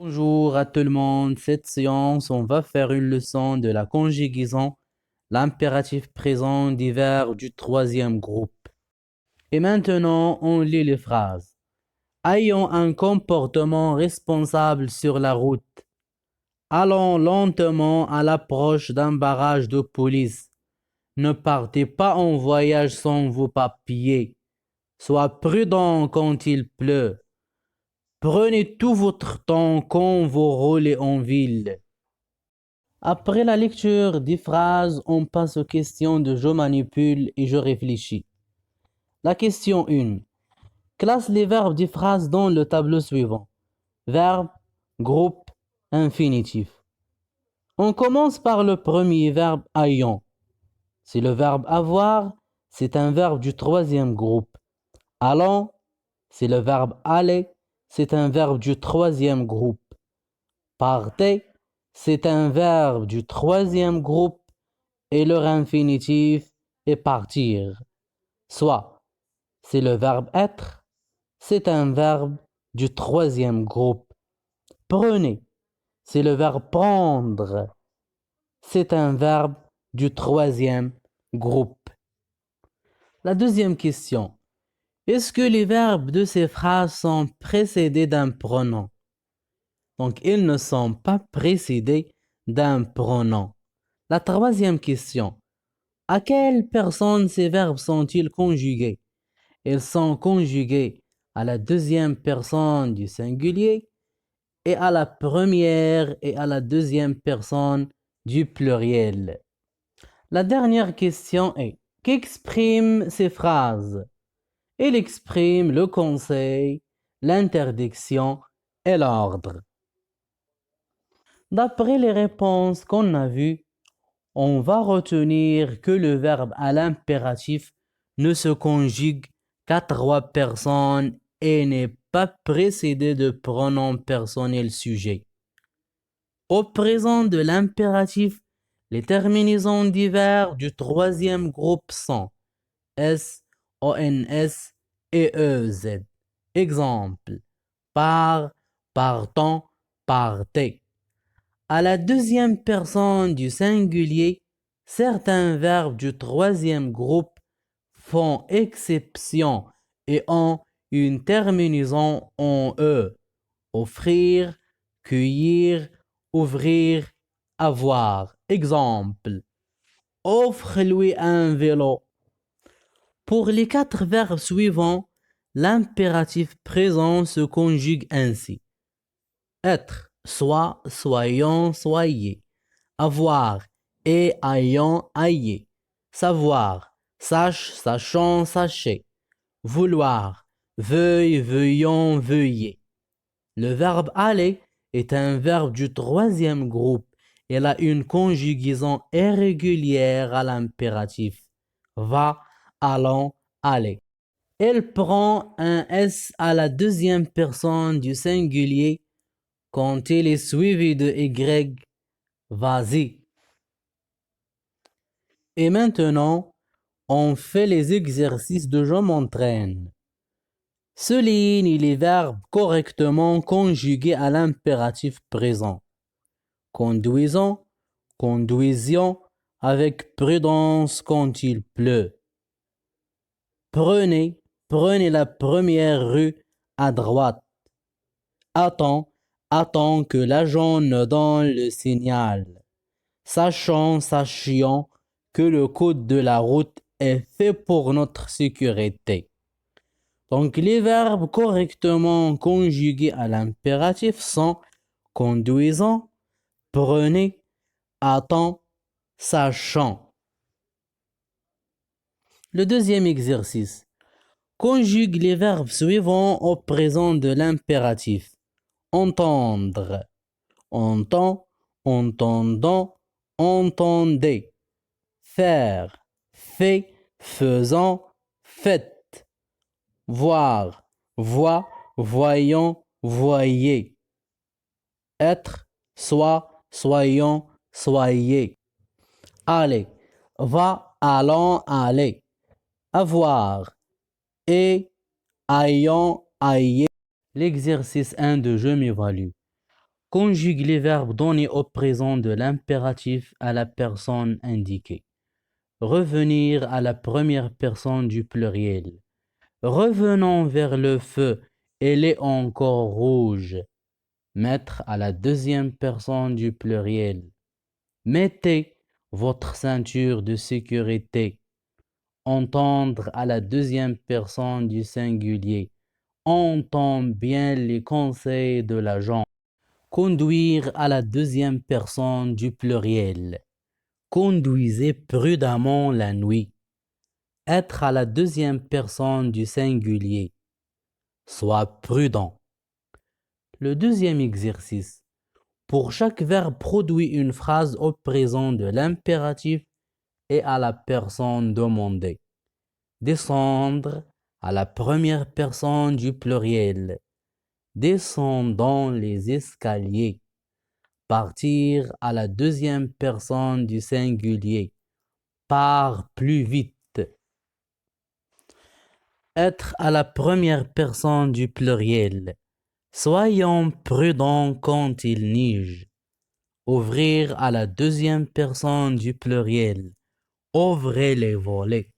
Bonjour à tout le monde. Cette séance, on va faire une leçon de la conjugaison, l'impératif présent divers du troisième groupe. Et maintenant, on lit les phrases. Ayons un comportement responsable sur la route. Allons lentement à l'approche d'un barrage de police. Ne partez pas en voyage sans vos papiers. Sois prudent quand il pleut. Prenez tout votre temps quand vous roulez en ville. Après la lecture des phrases, on passe aux questions de je manipule et je réfléchis. La question 1. Classe les verbes des phrases dans le tableau suivant. Verbe, groupe, infinitif. On commence par le premier verbe ayant. C'est le verbe avoir, c'est un verbe du troisième groupe. Allant, c'est le verbe aller, c'est un verbe du troisième groupe. Partez, c'est un verbe du troisième groupe et leur infinitif est partir. Soit, c'est le verbe être, c'est un verbe du troisième groupe. Prenez, c'est le verbe prendre, c'est un verbe du troisième groupe. La deuxième question. Est-ce que les verbes de ces phrases sont précédés d'un pronom? Donc, ils ne sont pas précédés d'un pronom. La troisième question. À quelle personne ces verbes sont-ils conjugués? Ils sont conjugués à la deuxième personne du singulier et à la première et à la deuxième personne du pluriel. La dernière question est, qu'expriment ces phrases? Elles expriment le conseil, l'interdiction et l'ordre. D'après les réponses qu'on a vues, on va retenir que le verbe à l'impératif ne se conjugue qu'à trois personnes et n'est pas précédé de pronom personnel sujet. Au présent de l'impératif, les terminaisons divers du troisième groupe sont S, ONS et EZ. Exemple, par, partant, partez. À la deuxième personne du singulier, certains verbes du troisième groupe font exception et ont une terminaison en E. Offrir, cueillir, ouvrir, avoir. Exemple, offre-lui un vélo. Pour les quatre verbes suivants, l'impératif présent se conjugue ainsi. Être, soit, soyons, soyez. Avoir, et ayant, ayez. Savoir, sache, sachant, sachez. Vouloir, veuille, veuillons, veuillez. Le verbe aller est un verbe du troisième groupe. Il a une conjugaison irrégulière à l'impératif. Va, allons, aller. Elle prend un S à la deuxième personne du singulier quand il est suivi de Y. Vas-y. Et maintenant, on fait les exercices de je m'entraîne. Souligne les verbes correctement conjugués à l'impératif présent. Conduisons, conduisions avec prudence quand il pleut. Prenez, prenez la première rue à droite. Attends, attends que l'agent nous donne le signal. Sachant, sachions que le code de la route est fait pour notre sécurité. Donc, les verbes correctement conjugués à l'impératif sont conduisant, prenez, attend, sachant. Le deuxième exercice. Conjugue les verbes suivants au présent de l'impératif. Entendre, entend, entendant, entendez. Faire, fait, faisant, faites. Voir, voit, voyons, voyez. Être, soit, soyons, soyez. Aller, va, allons, aller. Avoir, et, ayons, ayez. L'exercice 1 de je m'évalue. Conjugue les verbes donnés au présent de l'impératif à la personne indiquée. Revenir à la première personne du pluriel. Revenons vers le feu, elle est encore rouge. Mettre à la deuxième personne du pluriel. Mettez votre ceinture de sécurité. Entendre à la deuxième personne du singulier. Entends bien les conseils de l'agent. Conduire à la deuxième personne du pluriel. Conduisez prudemment la nuit. Être à la deuxième personne du singulier. Sois prudent. Le deuxième exercice. Pour chaque verbe, produit une phrase au présent de l'impératif et à la personne demandée. Descendre à la première personne du pluriel. Descendons les escaliers. Partir à la deuxième personne du singulier. Pars plus vite. Être à la première personne du pluriel. Soyons prudents quand il neige. Ouvrir à la deuxième personne du pluriel. Ouvrez les volets.